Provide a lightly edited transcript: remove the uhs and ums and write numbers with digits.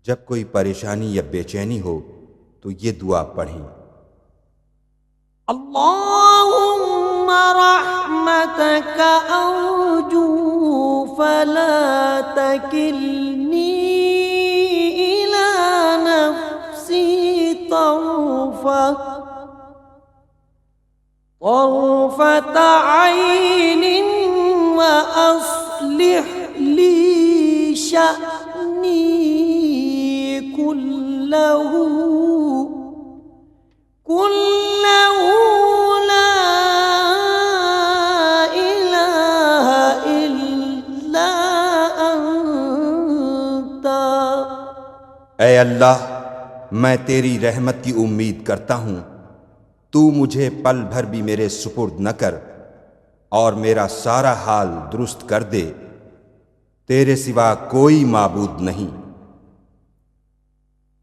जब कोई परेशानी या बेचैनी हो तो ये दुआ पढ़ें। अल्लाहुम्मा रहमतक अर्जू फला तकिलनी इला नफ्सी तर्फत ऐनिन व अस्लिह ली शअनी कुल्लहू ला इलाहा इल्ला अंता। ऐ अल्लाह, मैं तेरी रहमत की उम्मीद करता हूँ, तू मुझे पल भर भी मेरे सुपुर्द न कर और मेरा सारा हाल दुरुस्त कर दे। तेरे सिवा कोई माबूद नहीं।